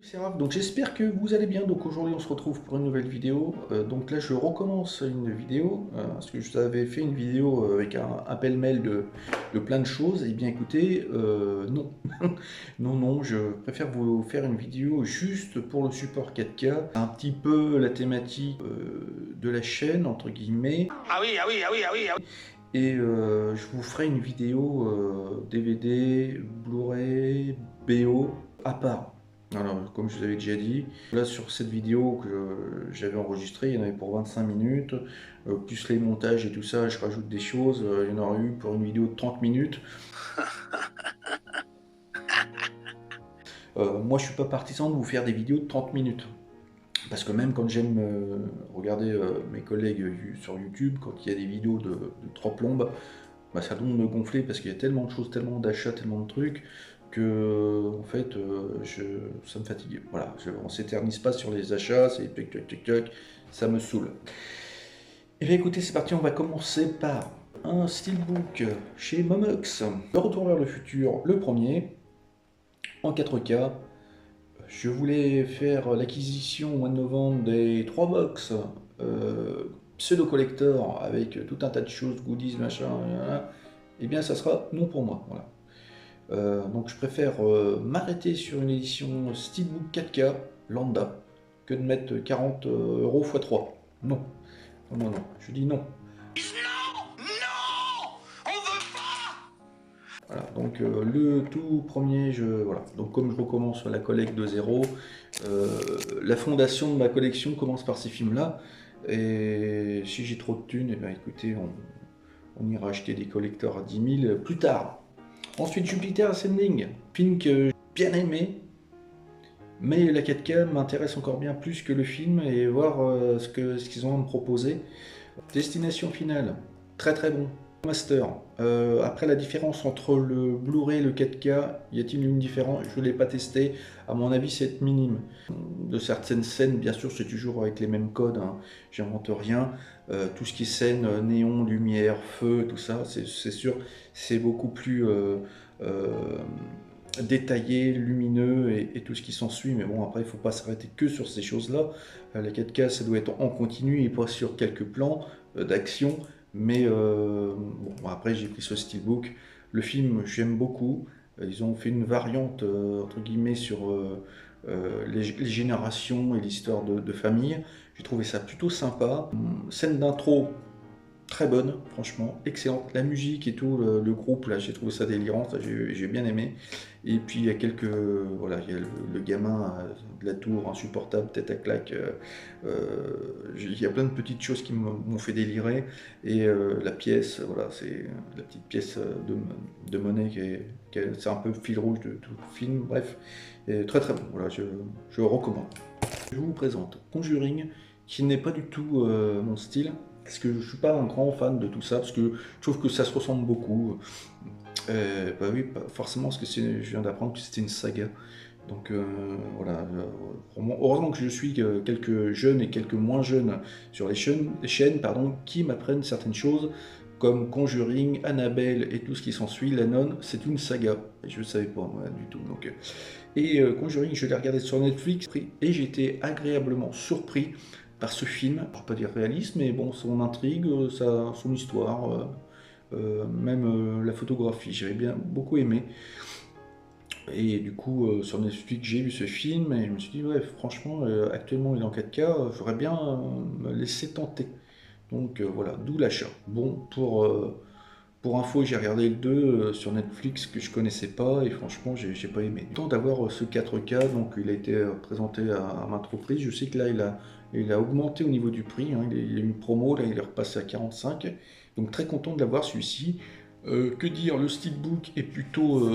C'est Raph, donc j'espère que vous allez bien. Donc aujourd'hui on se retrouve pour une nouvelle vidéo. Donc là je recommence une vidéo parce que je vous avais fait une vidéo avec un pêle-mêle de plein de choses. Et bien écoutez, non. Non, je préfère vous faire une vidéo juste pour le support 4K, un petit peu la thématique de la chaîne entre guillemets. Ah oui, ah oui, ah oui, ah oui, ah oui. Et je vous ferai une vidéo DVD, Blu-ray, BO à part. Alors, comme je vous avais déjà dit, là sur cette vidéo que j'avais enregistrée, il y en avait pour 25 minutes, plus les montages et tout ça, je rajoute des choses, il y en aura eu pour une vidéo de 30 minutes. Moi je suis pas partisan de vous faire des vidéos de 30 minutes. Parce que même quand j'aime regarder mes collègues sur YouTube, quand il y a des vidéos de trop plombes, bah, ça donne de me gonfler parce qu'il y a tellement de choses, tellement d'achats, tellement de trucs que en fait ça me fatigue. Voilà, on s'éternise pas sur les achats, c'est tac tac tac tac, ça me saoule. Et bien écoutez, c'est parti, on va commencer par un steelbook chez Momox. Le Retour vers le futur, le premier, en 4K. Je voulais faire l'acquisition au mois de novembre des 3 box pseudo collector avec tout un tas de choses, goodies, machin, et bien ça sera non pour moi. Voilà. Donc je préfère m'arrêter sur une édition Steelbook 4K lambda que de mettre 40 € x 3. Non. Non, je dis non. Voilà, donc le tout premier, voilà. Donc comme je recommence la collecte de zéro, la fondation de ma collection commence par ces films-là. Et si j'ai trop de thunes, et bien écoutez, on ira acheter des collecteurs à 10 000 plus tard. Ensuite, Jupiter Ascending, film que j'ai bien aimé, mais la 4K m'intéresse encore bien plus que le film et voir ce qu'ils ont à me proposer. Destination finale, très très bon. Master, après la différence entre le Blu-ray et le 4K, y a-t-il une différence? Je ne l'ai pas testé, à mon avis c'est minime. De certaines scènes, bien sûr c'est toujours avec les mêmes codes, hein. J'invente rien. Tout ce qui est scène, néon, lumière, feu, tout ça, c'est sûr, c'est beaucoup plus détaillé, lumineux et tout ce qui s'ensuit, mais bon après il ne faut pas s'arrêter que sur ces choses-là. La 4K ça doit être en continu et pas sur quelques plans d'action. Mais bon, après j'ai pris ce steelbook. Le film j'aime beaucoup. Ils ont fait une variante entre guillemets sur les générations et l'histoire de famille. J'ai trouvé ça plutôt sympa. Scène d'intro très bonne, franchement, excellente. La musique et tout, le groupe, là, j'ai trouvé ça délirant, j'ai bien aimé. Et puis il y a quelques, voilà, il y a le gamin de la tour, insupportable, tête à claque. Il y a plein de petites choses qui m'ont fait délirer. Et la pièce, voilà, c'est la petite pièce de monnaie c'est un peu le fil rouge de tout le film. Bref, et très très bon. Voilà, je recommande. Je vous présente Conjuring, qui n'est pas du tout mon style. Parce que je ne suis pas un grand fan de tout ça, parce que je trouve que ça se ressemble beaucoup. Bah oui, forcément, parce que je viens d'apprendre que c'était une saga. Donc voilà, heureusement que je suis quelques jeunes et quelques moins jeunes sur les chaînes pardon, qui m'apprennent certaines choses, comme Conjuring, Annabelle et tout ce qui s'ensuit. La Nonne, c'est une saga. Et je ne savais pas, moi, du tout. Donc, Conjuring, je l'ai regardé sur Netflix, et j'ai été agréablement surpris par ce film, pour pas dire réaliste, mais bon, son intrigue, son histoire, même la photographie, j'avais beaucoup aimé. Et du coup, sur Netflix, j'ai vu ce film et je me suis dit, ouais, franchement, actuellement il est en 4K, j'aurais bien me laisser tenter. Donc voilà, d'où l'achat. Bon, pour info, j'ai regardé le 2 sur Netflix que je connaissais pas et franchement, j'ai pas aimé. Tant d'avoir ce 4K, donc il a été présenté à maintes reprises. Je sais que là, il a augmenté au niveau du prix, hein. Il a eu une promo, là, il est repassé à 45. Donc très content de l'avoir celui-ci. Que dire, le steelbook est plutôt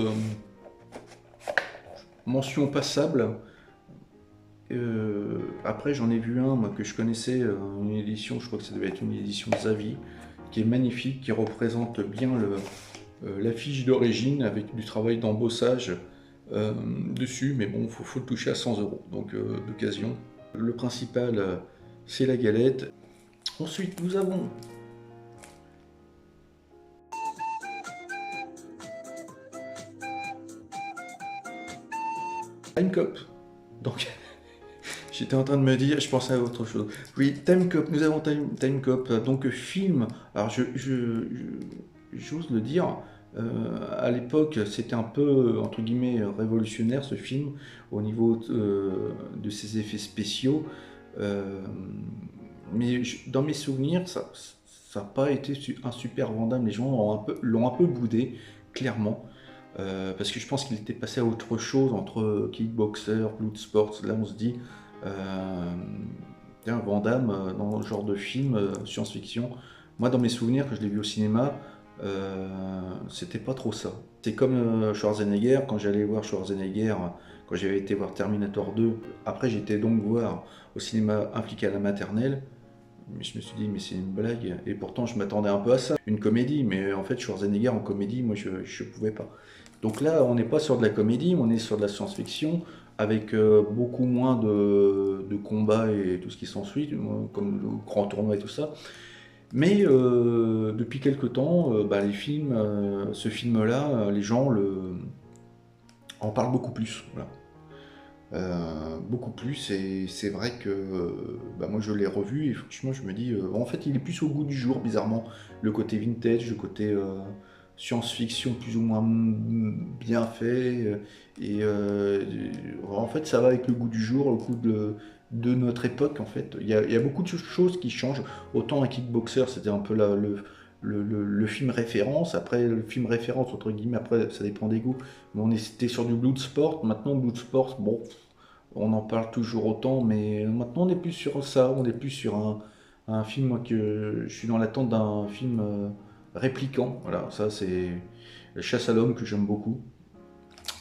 mention passable. Après, j'en ai vu un moi, que je connaissais, une édition, je crois que ça devait être une édition Zavi, qui est magnifique, qui représente bien l'affiche d'origine avec du travail d'embossage dessus, mais bon, faut le toucher à 100 €, donc d'occasion. Le principal, c'est la galette. Ensuite, nous avons Time Cop. Donc, j'étais en train de me dire, je pensais à autre chose. Oui, Time Cop, nous avons Time Cop, donc film. Alors, j'ose le dire, à l'époque, c'était un peu, entre guillemets, révolutionnaire ce film, au niveau de ses effets spéciaux. Euh, mais dans mes souvenirs, ça n'a pas été un super Vandame. Les gens l'ont un peu boudé, clairement. Parce que je pense qu'il était passé à autre chose entre Kickboxer, Bloodsport. Là, on se dit, tiens, Van Damme, dans ce genre de film science-fiction, moi, dans mes souvenirs, que je l'ai vu au cinéma, c'était pas trop ça. C'est comme Schwarzenegger, quand j'allais voir Schwarzenegger, quand j'avais été voir Terminator 2, après j'étais donc voir au cinéma impliqué à la maternelle, mais je me suis dit, mais c'est une blague, et pourtant je m'attendais un peu à ça, une comédie, mais en fait Schwarzenegger en comédie, moi je pouvais pas. Donc là, on n'est pas sur de la comédie, on est sur de la science-fiction, avec beaucoup moins de combats et tout ce qui s'ensuit, comme le grand tournoi et tout ça. Mais depuis quelque temps, bah, ce film-là, les gens en parlent beaucoup plus. Voilà. Beaucoup plus, et c'est vrai que bah, moi je l'ai revu et franchement je me dis, en fait il est plus au goût du jour, bizarrement. Le côté vintage, le côté science-fiction plus ou moins bien fait, en fait ça va avec le goût du jour, le goût de notre époque en fait. Il y a beaucoup de choses qui changent. Autant un Kickboxer c'était un peu le film référence, après le film référence entre guillemets, après ça dépend des goûts, mais on était sur du Bloodsport. Maintenant Bloodsport, bon, on en parle toujours autant, mais maintenant on n'est plus sur ça, on est plus sur un film, moi, que je suis dans l'attente d'un film répliquant. Voilà, ça c'est La Chasse à l'homme que j'aime beaucoup.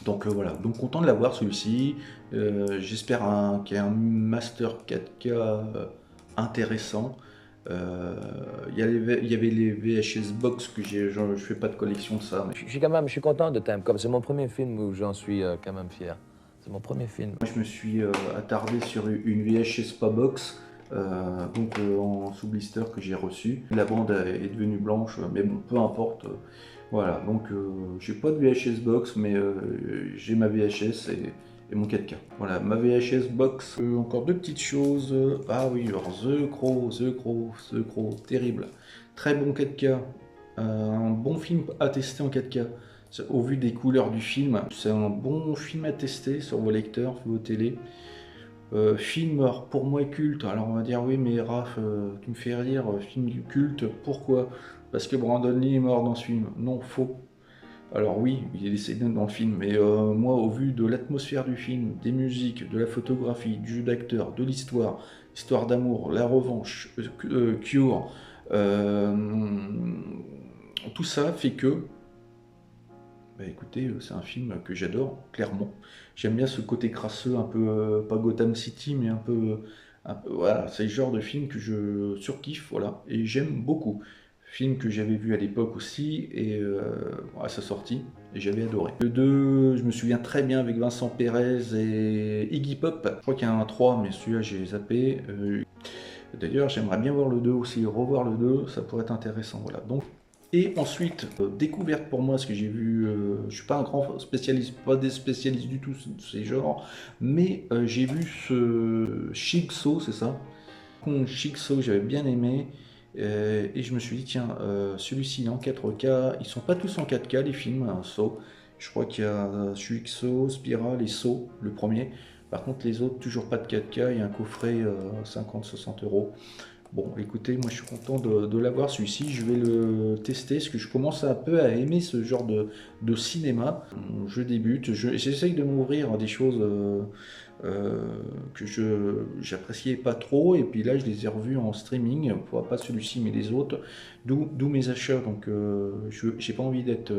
Donc voilà, donc content de l'avoir celui-ci. J'espère qu'il y a un master 4K intéressant. Il y avait les VHS box que je fais pas de collection de ça. Mais Je suis content de Time Cop. C'est mon premier film où j'en suis quand même fier. C'est mon premier film. moi, je me suis attardé sur une VHS pas box, en sous-blister que j'ai reçu. La bande est devenue blanche, mais bon, peu importe. Voilà, donc j'ai pas de VHS box, mais j'ai ma VHS et mon 4K. Voilà, ma VHS box. Encore deux petites choses. Ah oui, alors The Crow, terrible. Très bon 4K. Un bon film à tester en 4K. Au vu des couleurs du film, c'est un bon film à tester sur vos lecteurs, vos télé. Film alors, pour moi culte. Alors on va dire oui, mais Raph, tu me fais rire, film du culte, pourquoi? Parce que Brandon Lee est mort dans ce film. Non, faux. Alors oui, il est décédé dans le film, mais moi, au vu de l'atmosphère du film, des musiques, de la photographie, du jeu d'acteur, de l'histoire, histoire d'amour, la revanche, Cure, tout ça fait que, bah écoutez, c'est un film que j'adore, clairement. J'aime bien ce côté crasseux, un peu, pas Gotham City, mais voilà, c'est le genre de film que je surkiffe, voilà, et j'aime beaucoup. Film que j'avais vu à l'époque aussi, et à sa sortie, et j'avais adoré. Le 2, je me souviens très bien avec Vincent Pérez et Iggy Pop. Je crois qu'il y a un 3, mais celui-là j'ai zappé. D'ailleurs, j'aimerais bien voir le 2 aussi, revoir le 2, ça pourrait être intéressant, voilà. Donc, et ensuite, découverte pour moi, parce que j'ai vu, je suis pas un grand spécialiste, pas des spécialistes du tout de ces genres, mais j'ai vu ce Jigsaw, c'est ça? Jigsaw, j'avais bien aimé, et je me suis dit, tiens, celui-ci il est en 4K, ils sont pas tous en 4K les films, hein, Saw. Je crois qu'il y a Jigsaw, Spiral et Saw, le premier. Par contre, les autres, toujours pas de 4K, il y a un coffret 50-60 euros. Bon, écoutez, moi je suis content de l'avoir celui-ci, je vais le tester, parce que je commence un peu à aimer ce genre de cinéma. Je débute, j'essaye de m'ouvrir à des choses que j'appréciais pas trop, et puis là je les ai revus en streaming, pas celui-ci mais les autres, d'où mes achats, donc j'ai pas envie d'être,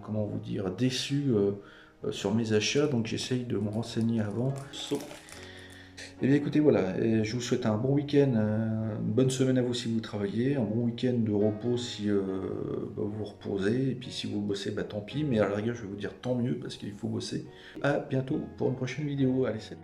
comment vous dire, déçu sur mes achats, donc j'essaye de me renseigner avant. Eh bien écoutez, voilà, et je vous souhaite un bon week-end, une bonne semaine à vous si vous travaillez, un bon week-end de repos si vous vous reposez, et puis si vous bossez, bah tant pis, mais à la rigueur je vais vous dire tant mieux parce qu'il faut bosser. À bientôt pour une prochaine vidéo, allez salut.